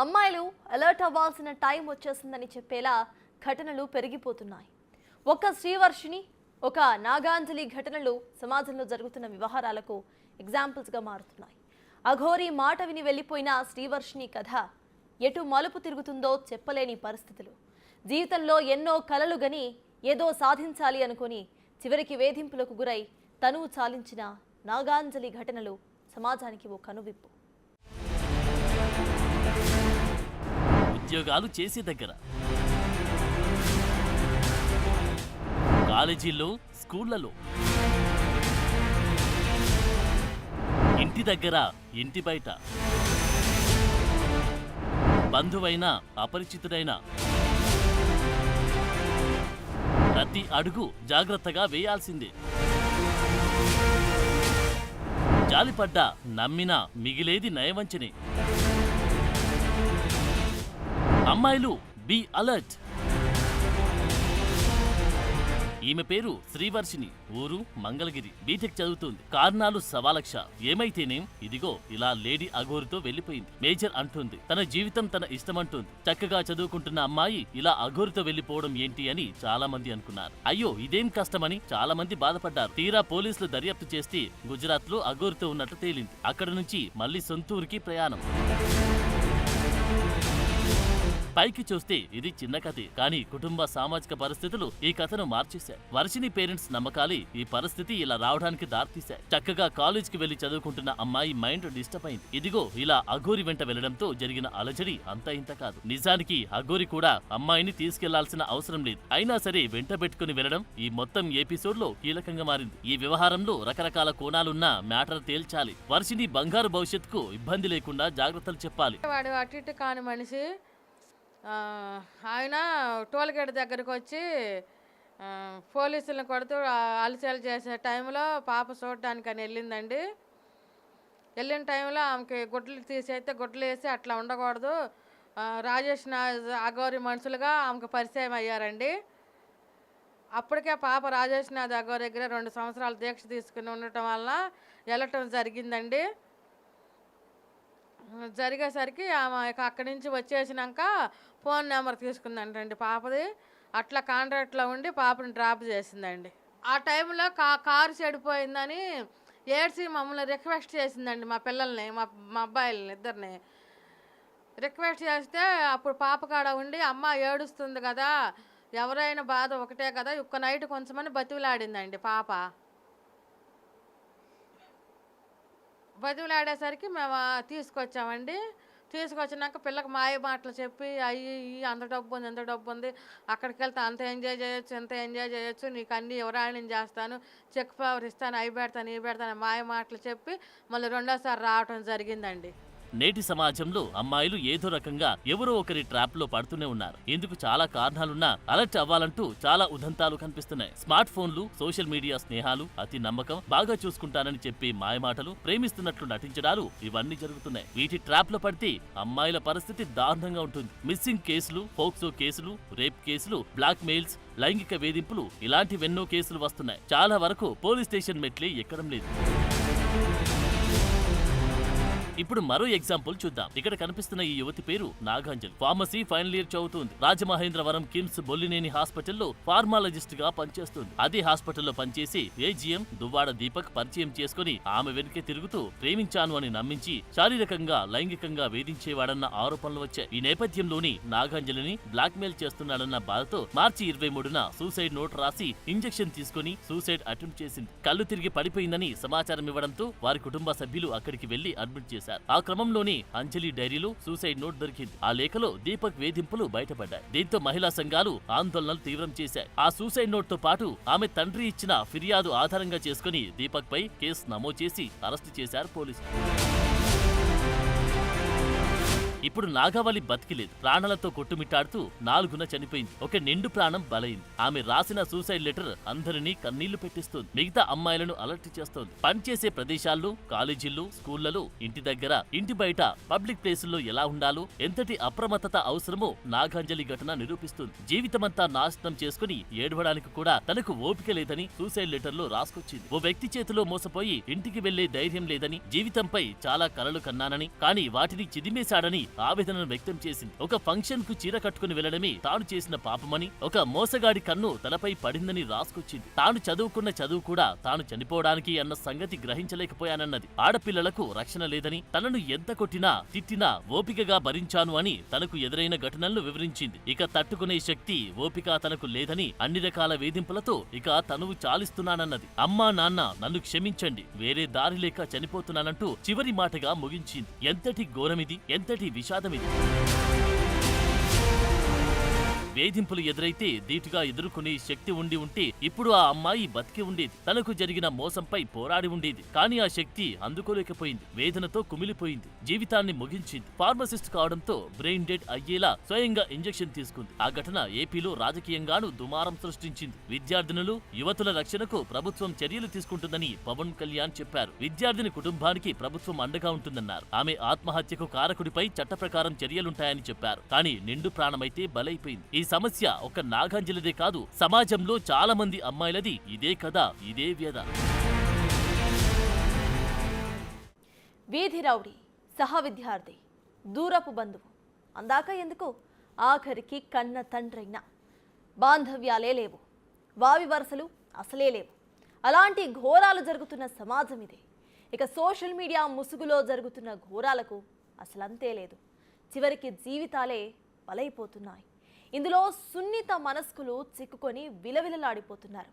అమ్మాయిలు అలర్ట్ అవ్వాల్సిన టైం వచ్చేసిందని చెప్పేలా ఘటనలు పెరిగిపోతున్నాయి. ఒక శ్రీవర్షిని, ఒక నాగాంజలి ఘటనలు సమాజంలో జరుగుతున్న వ్యవహారాలకు ఎగ్జాంపుల్స్గా మారుతున్నాయి. అఘోరి మాట విని వెళ్ళిపోయిన శ్రీవర్షిని కథ ఎటు మలుపు తిరుగుతుందో చెప్పలేని పరిస్థితులు. జీవితంలో ఎన్నో కలలు గని ఏదో సాధించాలి అనుకొని చివరికి వేధింపులకు గురై తనువు చాలించిన నాగాంజలి ఘటనలు సమాజానికి ఓ కనువిప్పు. ఉద్యోగాలు చేసే దగ్గర, కాలేజీల్లో, స్కూళ్లలో, ఇంటి దగ్గర, ఇంటి బయట, బంధువైనా అపరిచితుడైనా ప్రతి అడుగు జాగ్రత్తగా వేయాల్సిందే. జాలిపడ్డా నమ్మినా మిగిలేది నయవంచనే. అమ్మాయిలు బీ అలర్ట్. ఈమె పేరు శ్రీవర్షిని, ఊరు మంగళగిరి. బీటెక్ చదువుతుంది. కారణాలు సవాలక్ష. ఏమైతేనేం ఇదిగో ఇలా లేడీ అఘోరితో వెళ్లిపోయింది. మేజర్ అంటుంది, తన జీవితం తన ఇష్టమంటుంది. చక్కగా చదువుకుంటున్న అమ్మాయి ఇలా అఘోరితో వెళ్లిపోవడం ఏంటి అని చాలా మంది అనుకున్నారు. అయ్యో ఇదేం కష్టమని చాలా మంది బాధపడ్డారు. తీరా పోలీసులు దర్యాప్తు చేస్తే గుజరాత్ లో అఘోరితో ఉన్నట్లు తేలింది. అక్కడ నుంచి మళ్లీ సొంతూరికి ప్రయాణం. పైకి చూస్తే ఇది చిన్న కథే, కానీ కుటుంబ సామాజిక పరిస్థితులు ఈ కథను మార్చేశాయి. వర్షిని పేరెంట్స్ నమ్మకాలే ఈ పరిస్థితి ఇలా రావడానికి దారితీశాయి. చక్కగా కాలేజ్కి వెళ్లి చదువుకుంటున్న అమ్మాయి మైండ్ డిస్టర్బ్ అయింది. ఇదిగో ఇలా అఘోరి వెంట వెళ్లడంతో జరిగిన అలజడి అంత ఇంత కాదు. నిజానికి అఘోరి కూడా అమ్మాయిని తీసుకెళ్లాల్సిన అవసరం లేదు. అయినా సరే వెంట పెట్టుకుని వెళ్లడం ఈ మొత్తం ఎపిసోడ్ లో కీలకంగా మారింది. ఈ వ్యవహారంలో రకరకాల కోణాలున్న మ్యాటర్ తేల్చాలి. వర్షిని బంగారు భవిష్యత్తుకు ఇబ్బంది లేకుండా జాగ్రత్తలు చెప్పాలి. వాడు అటు ఇటు కాని మనిషి. ఆయన టోల్గేట్ దగ్గరకు వచ్చి పోలీసులను కొడుతూ అలసలు చేసే టైంలో పాప చూడటానికి అని వెళ్ళిందండి. వెళ్ళిన టైంలో ఆమెకి గుడ్లు తీసేస్తే గుడ్లు వేసి అట్లా ఉండకూడదు. రాజేష్ అఘోరి మనుషులుగా ఆమెకు పరిచయం అయ్యారండి. అప్పటికే పాప రాజేష్ అఘోరి దగ్గర 2 సంవత్సరాలు దీక్ష తీసుకుని ఉండటం వల్ల వెళ్ళటం జరిగిందండి. జరిగేసరికి ఆమె అక్కడి నుంచి వచ్చేసినాక ఫోన్ నెంబర్ తీసుకుందంటండి పాపది. అట్లా కాంట్రాక్ట్లో ఉండి పాపని డ్రాప్ చేసిందండి. ఆ టైంలో కారు చెడిపోయిందని ఏడ్చి మమ్మల్ని రిక్వెస్ట్ చేసిందండి. మా పిల్లల్ని, మా అబ్బాయిలని ఇద్దరిని రిక్వెస్ట్ చేస్తే అప్పుడు పాప కాడ ఉండి అమ్మ ఏడుస్తుంది కదా, ఎవరైనా బాధ ఒకటే కదా, ఒక్క నైట్ కొంచెమని బతిలాడిందండి పాప. బతిలాడేసరికి మేము తీసుకొచ్చామండి. తీసుకొచ్చినాక పిల్లకి మాయ మాటలు చెప్పి అయ్యి అంత డబ్బు ఉంది, ఎంత డబ్బు ఉంది, అక్కడికి వెళ్తే అంత ఎంజాయ్ చేయొచ్చు, ఎంత ఎంజాయ్ చేయొచ్చు, నీకు అన్నీ ఎవరాయణ చేస్తాను, చెక్ పవర్ ఇస్తాను, అవి పెడతాను, ఇవి పెడతాను మాయ మాటలు చెప్పి మళ్ళీ 2వ సారి రావటం జరిగిందండి. నేటి సమాజంలో అమ్మాయిలు ఏదో రకంగా ఎవరో ఒకరి ట్రాప్ లో పడుతూనే ఉన్నారు. ఇందుకు చాలా కారణాలున్నా అలర్ట్ అవ్వాలంటూ చాలా ఉదంతాలు కనిపిస్తున్నాయి. స్మార్ట్ ఫోన్లు, సోషల్ మీడియా స్నేహాలు, అతి నమ్మకం, బాగా చూసుకుంటానని చెప్పి మాయమాటలు, ప్రేమిస్తున్నట్లు నటించడాలు ఇవన్నీ జరుగుతున్నాయి. వీటి ట్రాప్ లో పడితే అమ్మాయిల పరిస్థితి దారుణంగా ఉంటుంది. మిస్సింగ్ కేసులు, పోక్సో కేసులు, రేప్ కేసులు, బ్లాక్ మెయిల్స్, లైంగిక వేధింపులు ఇలాంటివెన్నో కేసులు వస్తున్నాయి. చాలా వరకు పోలీస్ స్టేషన్ మెట్లే ఎక్కడం లేదు. ఇప్పుడు మరో ఎగ్జాంపుల్ చూద్దాం. ఇక్కడ కనిపిస్తున్న ఈ యువతి పేరు నాగాంజలి. ఫార్మసీ ఫైనల్ ఇయర్ చదువుతుంది. రాజమహేంద్రవరం కిమ్స్ బొల్లినేని హాస్పిటల్లో ఫార్మాలజిస్ట్ గా పనిచేస్తుంది. అదే హాస్పిటల్లో పనిచేసి ఏజీఎం దువ్వాడ దీపక్ పరిచయం చేసుకుని ఆమె వెనుకే తిరుగుతూ ప్రేమించాను అని నమ్మించి శారీరకంగా, లైంగికంగా వేధించేవాడన్న ఆరోపణలు వచ్చాయి. ఈ నేపథ్యంలోని నాగాంజలిని బ్లాక్ మెయిల్ చేస్తున్నాడన్న బాధతో మార్చి 23న సూసైడ్ నోట్ రాసి ఇంజెక్షన్ తీసుకుని సూసైడ్ అటెంప్ట్ చేసింది. కళ్ళు తిరిగి పడిపోయిందని సమాచారం ఇవ్వడంతో వారి కుటుంబ సభ్యులు అక్కడికి వెళ్లి అడ్మిట్ చేశారు. ఆ క్రమంలోనే అంజలి డైరీలో సూసైడ్ నోట్ దొరికింది. ఆ లేఖలో దీపక్ వేధింపులు బయటపడ్డాయి. దీంతో మహిళా సంఘాలు ఆందోళనలు తీవ్రం చేశాయి. ఆ సూసైడ్ నోట్ తో పాటు ఆమె తండ్రి ఇచ్చిన ఫిర్యాదు ఆధారంగా చేసుకుని దీపక్ పై కేసు నమోదు చేసి అరెస్టు చేశారు పోలీసులు. ఇప్పుడు నాగావళి బతికిలేదు. ప్రాణాలతో కొట్టుమిట్టాడుతూ 4న చనిపోయింది. ఒక నిండు ప్రాణం బలైంది. ఆమె రాసిన సూసైడ్ లెటర్ అందరినీ కన్నీళ్లు పెట్టిస్తోంది. మిగతా అమ్మాయిలను అలర్ట్ చేస్తోంది. పనిచేసే ప్రదేశాల్లో, కాలేజీల్లో, స్కూళ్లలో, ఇంటి దగ్గర, ఇంటి బయట, పబ్లిక్ ప్లేసుల్లో ఎలా ఉండాలో, ఎంతటి అప్రమత్తత అవసరమో నాగాంజలి ఘటన నిరూపిస్తుంది. జీవితమంతా నాశనం చేసుకుని ఏడవడానికి కూడా తనకు ఓపిక లేదని సూసైడ్ లెటర్ లో రాసుకొచ్చింది. ఓ వ్యక్తి చేతిలో మోసపోయి ఇంటికి వెళ్లే ధైర్యం లేదని, జీవితంపై చాలా కలలు కన్నానని, కానీ వాటిని చిదిమేశాడని ఆవేదనను వ్యక్తం చేసింది. ఒక ఫంక్షన్ కు చీర కట్టుకుని వెళ్లడమే తాను చేసిన పాపమని, ఒక మోసగాడి కన్ను తలపై పడిందని రాసుకొచ్చింది. తాను చదువుకున్న చదువు కూడా తాను చనిపోవడానికి అన్న సంగతి గ్రహించలేకపోయానన్నది. ఆడపిల్లలకు రక్షణ లేదని, తనను ఎంత కొట్టినా తిట్టినా ఓపికగా భరించాను అని తనకు ఎదురైన ఘటనలను వివరించింది. ఇక తట్టుకునే శక్తి, ఓపిక తనకు లేదని, అన్ని రకాల వేధింపులతో ఇక తనువు చాలిస్తున్నానన్నది. అమ్మా నాన్న నన్ను క్షమించండి, వేరే దారి లేక చనిపోతున్నానంటూ చివరి మాటగా ముగించింది. ఎంతటి ఘోరమిది, ఎంతటి విషాదమిది. వేధింపులు ఎదురైతే ధీటుగా ఎదుర్కొనే శక్తి ఉంటే ఇప్పుడు ఆ అమ్మాయి బతికి ఉండేది. తనకు జరిగిన మోసంపై పోరాడి ఉండేది. కానీ ఆ శక్తి అందుకోలేకపోయింది. వేదనతో కుమిలిపోయింది. జీవితాన్ని ముగించింది. ఫార్మసిస్ట్ కావడంతో బ్రెయిన్ డెడ్ అయ్యేలా స్వయంగా ఇంజెక్షన్ తీసుకుంది. ఆ ఘటన ఏపీలో రాజకీయంగానూ దుమారం సృష్టించింది. విద్యార్థినులు, యువతుల రక్షణకు ప్రభుత్వం చర్యలు తీసుకుంటుందని పవన్ కళ్యాణ్ చెప్పారు. విద్యార్థిని కుటుంబానికి ప్రభుత్వం అండగా ఉంటుందన్నారు. ఆమె ఆత్మహత్యకు కారకుడిపై చట్ట ప్రకారం చర్యలుంటాయని చెప్పారు. కానీ నిండు ప్రాణమైతే బలైపోయింది. ఈ సమస్య ఒక నాగాంజలిదే కాదు, సమాజంలో చాలా మంది అమ్మాయిలది ఇదే కథ, ఇదే వ్యధ. వీధి రౌడీ, సహ విద్యార్థి, దూరపు బంధువు, అందాక ఎందుకు ఆఖరికి కన్న తండ్రైనా బాంధవ్యాలే లేవు, వావి వరుసలు అసలే లేవు. అలాంటి ఘోరాలు జరుగుతున్న సమాజం ఇదే. ఇక సోషల్ మీడియా ముసుగులో జరుగుతున్న ఘోరాలకు అసలంతే లేదు. చివరికి జీవితాలే బలైపోతున్నాయి. ఇందులో సున్నిత మనస్కులు చిక్కుకొని విలవిలలాడిపోతున్నారు.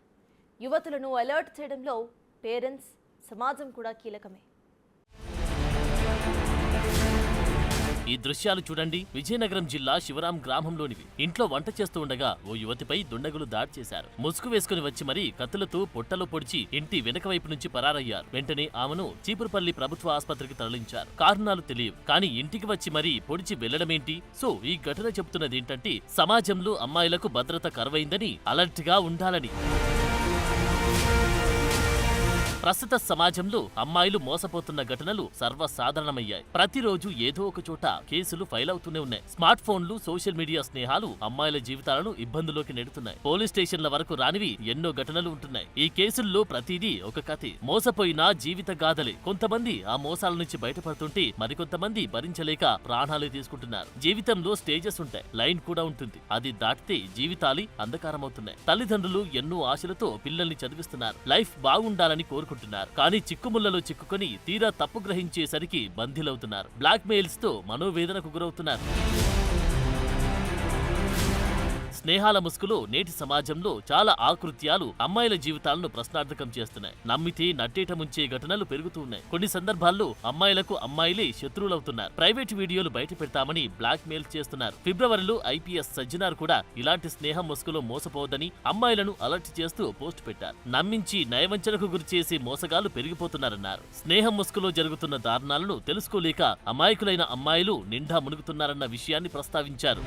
యువతులను అలర్ట్ చేయడంలో పేరెంట్స్, సమాజం కూడా కీలకమే. ఈ దృశ్యాలు చూడండి. విజయనగరం జిల్లా శివరాం గ్రామంలోనివి. ఇంట్లో వంట చేస్తూ ఉండగా ఓ యువతిపై దుండగులు దాడి చేశారు. ముసుగు వేసుకుని వచ్చి మరీ కత్తులతో పొట్టలో పొడిచి ఇంటి వెనక వైపు నుంచి పరారయ్యారు. వెంటనే ఆమెను చీపురుపల్లి ప్రభుత్వ ఆసుపత్రికి తరలించారు. కారణాలు తెలియవు, కానీ ఇంటికి వచ్చి మరీ పొడిచి వెళ్లడమేంటి? సో ఈ ఘటన చెబుతున్నది ఏంటంటే సమాజంలో అమ్మాయిలకు భద్రత కరువైందని, అలర్ట్ గా ఉండాలని. ప్రస్తుత సమాజంలో అమ్మాయిలు మోసపోతున్న ఘటనలు సర్వసాధారణమయ్యాయి. ప్రతిరోజు ఏదో ఒక చోట కేసులు ఫైల్ అవుతూనే ఉన్నాయి. స్మార్ట్ ఫోన్లు, సోషల్ మీడియా స్నేహాలు అమ్మాయిల జీవితాలను ఇబ్బందులోకి నెడుతున్నాయి. పోలీస్ స్టేషన్ల వరకు రానివి ఎన్నో ఘటనలు ఉంటున్నాయి. ఈ కేసుల్లో ప్రతిదీ ఒక కథే, మోసపోయిన జీవిత గాథలే. కొంతమంది ఆ మోసాల నుంచి బయటపడుతుంటే మరికొంతమంది భరించలేక ప్రాణాలు తీసుకుంటున్నారు. జీవితంలో స్టేజెస్ ఉంటాయి, లైన్ కూడా ఉంటుంది. అది దాటితే జీవితాలు అంధకారమవుతున్నాయి. తల్లిదండ్రులు ఎన్నో ఆశలతో పిల్లల్ని చదివిస్తున్నారు, లైఫ్ బాగుండాలని కోరుకుంటున్నారు. కానీ చిక్కుముళ్లలో చిక్కుకొని తీరా తప్పు గ్రహించేసరికి బందీలవుతున్నారు. బ్లాక్ మెయిల్స్ తో మనోవేదనకు గురవుతున్నారు. స్నేహాల ముసుగులో నేటి సమాజంలో చాలా ఆకృత్యాలు అమ్మాయిల జీవితాలను ప్రశ్నార్థకం చేస్తున్నాయి. నమ్మితే నట్టేట ముంచే ఘటనలు పెరుగుతూ ఉన్నాయి. కొన్ని సందర్భాల్లో అమ్మాయిలకు అమ్మాయిలే శత్రువులవుతున్నారు. ప్రైవేట్ వీడియోలు బయట పెడతామని బ్లాక్ మెయిల్ చేస్తున్నారు. ఫిబ్రవరిలో ఐపీఎస్ సజ్జనార్ కూడా ఇలాంటి స్నేహం ముసుగులో మోసపోవద్దని అమ్మాయిలను అలర్ట్ చేస్తూ పోస్ట్ పెట్టారు. నమ్మించి నయవంచనకు గురిచేసి మోసగాలు పెరిగిపోతున్నారన్నారు. స్నేహం ముసుగులో జరుగుతున్న దారుణాలను తెలుసుకోలేక అమాయకులైన అమ్మాయిలు నిండా మునుగుతున్నారన్న విషయాన్ని ప్రస్తావించారు.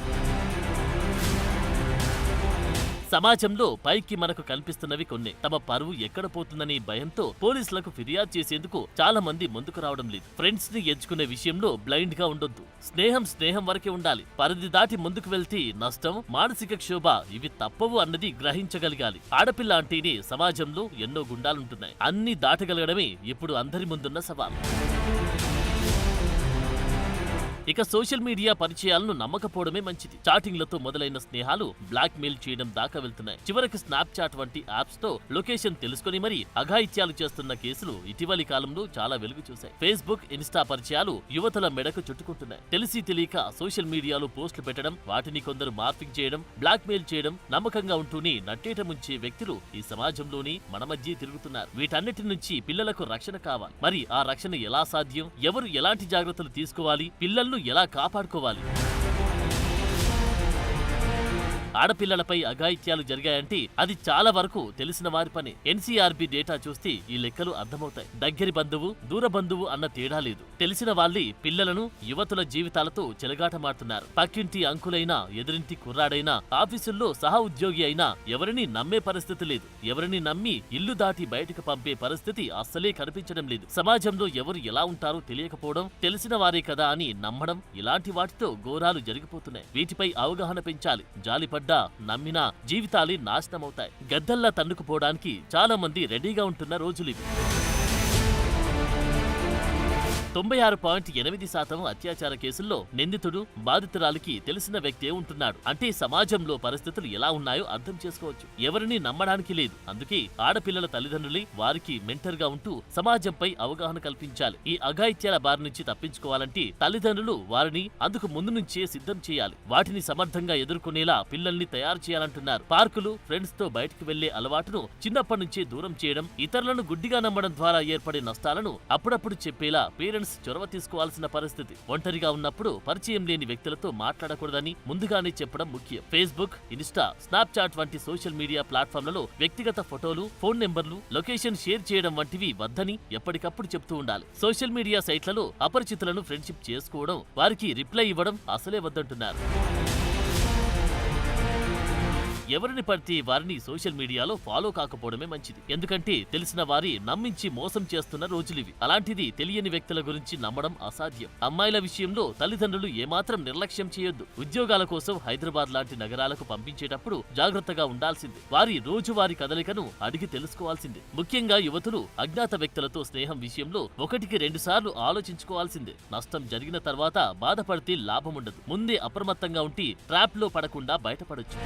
సమాజంలో పైకి మనకు కనిపిస్తున్నవి కొన్ని. తమ పరువు ఎక్కడ పోతుందనే భయంతో పోలీసులకు ఫిర్యాదు చేసేందుకు చాలా మంది ముందుకు రావడం లేదు. ఫ్రెండ్స్ ని ఎంచుకునే విషయంలో బ్లైండ్ గా ఉండొద్దు. స్నేహం వరకే ఉండాలి. పరిధి దాటి ముందుకు వెళ్తే నష్టం, మానసిక క్షోభ ఇవి తప్పవు అన్నది గ్రహించగలగాలి. ఆడపిల్ల అంటేనే సమాజంలో ఎన్నో గుండాలుంటున్నాయి. అన్ని దాటగలగడమే ఇప్పుడు అందరి ముందున్న సవాల్. ఇక సోషల్ మీడియా పరిచయాలను నమ్మకపోవడమే మంచిది. చాటింగ్లతో మొదలైన స్నేహాలు బ్లాక్ మెయిల్ చేయడం దాకా వెళ్తున్నాయి. చివరికి స్నాప్చాట్ వంటి యాప్స్ తో లొకేషన్ తెలుసుకుని మరీ అఘాయిత్యాలు చేస్తున్న కేసులు ఇటీవలి కాలంలో చాలా వెలుగు చూశాయి. ఫేస్బుక్, ఇన్స్టా పరిచయాలు యువతుల మెడకు చుట్టుకుంటున్నాయి. తెలిసి తెలియక సోషల్ మీడియాలో పోస్టులు పెట్టడం, వాటిని కొందరు మార్ఫింగ్ చేయడం, బ్లాక్ మెయిల్ చేయడం, నమ్మకంగా ఉంటూనే నట్టేట ముంచే వ్యక్తులు ఈ సమాజంలోని మన మధ్య తిరుగుతున్నారు. వీటన్నిటి నుంచి పిల్లలకు రక్షణ కావాలి. మరి ఆ రక్షణ ఎలా సాధ్యం? ఎవరు ఎలాంటి జాగ్రత్తలు తీసుకోవాలి? పిల్లలను ఎలా కాపాడుకోవాలి? ఆడపిల్లలపై అఘాయిత్యాలు జరిగాయంటే అది చాలా వరకు తెలిసిన వారి పని. ఎన్సీఆర్బీ డేటా చూస్తే ఈ లెక్కలు అర్థమవుతాయి. దగ్గరి బంధువు, దూర బంధువు అన్న తేడా లేదు. తెలిసిన వాళ్ళే పిల్లలను, యువతుల జీవితాలతో చెలగాటమాడుతున్నారు. పక్కింటి అంకులైనా, ఎదురింటి కుర్రాడైనా, ఆఫీసుల్లో సహా ఉద్యోగి అయినా ఎవరిని నమ్మే పరిస్థితి లేదు. ఎవరిని నమ్మి ఇల్లు దాటి బయటకు పంపే పరిస్థితి అస్సలే కనిపించడం లేదు. సమాజంలో ఎవరు ఎలా ఉంటారో తెలియకపోవడం, తెలిసిన వారే కదా అని నమ్మడం, ఇలాంటి వాటితో ఘోరాలు జరిగిపోతున్నాయి. వీటిపై అవగాహన పెంచాలి. జాలిపడ్డా, నమ్మినా జీవితాలే నాశనమవుతాయి. గద్దల్లా తన్నుకుపోవడానికి చాలా మంది రెడీగా ఉంటున్న రోజులివి. 96.8% అత్యాచార కేసుల్లో నిందితుడు బాధితురాలికి తెలిసిన వ్యక్తే ఉంటున్నాడు. అంటే సమాజంలో పరిస్థితులు ఎలా ఉన్నాయో అర్థం చేసుకోవచ్చు. ఎవరిని నమ్మడానికి లేదు. అందుకే ఆడపిల్లల తల్లిదండ్రులే వారికి మెంటర్ గా ఉంటూ సమాజంపై అవగాహన కల్పించాలి. ఈ అఘాయిత్యాల బారి నుంచి తప్పించుకోవాలంటే తల్లిదండ్రులు వారిని అందుకు ముందు నుంచే సిద్ధం చేయాలి. వాటిని సమర్థంగా ఎదుర్కొనేలా పిల్లల్ని తయారు చేయాలంటున్నారు. పార్కులు, ఫ్రెండ్స్ తో బయటకు వెళ్లే అలవాటును చిన్నప్పటి నుంచే దూరం చేయడం, ఇతరులను గుడ్డిగా నమ్మడం ద్వారా ఏర్పడే నష్టాలను అప్పుడప్పుడు చెప్పేలా పేరెంట్స్ చొరవ తీసుకోవాల్సిన పరిస్థితి. ఒంటరిగా ఉన్నప్పుడు పరిచయం లేని వ్యక్తులతో మాట్లాడకూడదని ముందుగానే చెప్పడం ముఖ్యం. ఫేస్బుక్, ఇన్స్టా, స్నాప్చాట్ వంటి సోషల్ మీడియా ప్లాట్ఫామ్లలో వ్యక్తిగత ఫోటోలు, ఫోన్ నెంబర్లు, లొకేషన్ షేర్ చేయడం వంటివి వద్దని ఎప్పటికప్పుడు చెప్తూ ఉండాలి. సోషల్ మీడియా సైట్లలో అపరిచితులను ఫ్రెండ్షిప్ చేసుకోవడం, వారికి రిప్లై ఇవ్వడం అసలే వద్దంటున్నారు. ఎవరిని పడితే వారిని సోషల్ మీడియాలో ఫాలో కాకపోవడమే మంచిది. ఎందుకంటే తెలిసిన వారి నమ్మించి మోసం చేస్తున్న రోజులివి. అలాంటిది తెలియని వ్యక్తుల గురించి నమ్మడం అసాధ్యం. అమ్మాయిల విషయంలో తల్లిదండ్రులు ఏమాత్రం నిర్లక్ష్యం చేయొద్దు. ఉద్యోగాల కోసం హైదరాబాద్ లాంటి నగరాలకు పంపించేటప్పుడు జాగ్రత్తగా ఉండాల్సిందే. వారి రోజువారీ కదలికను అడిగి తెలుసుకోవాల్సిందే. ముఖ్యంగా యువతులు అజ్ఞాత వ్యక్తులతో స్నేహం విషయంలో 1-2 సార్లు ఆలోచించుకోవాల్సిందే. నష్టం జరిగిన తర్వాత బాధపడితే లాభముండదు. ముందే అప్రమత్తంగా ఉండి ట్రాప్ లో పడకుండా బయటపడొచ్చు.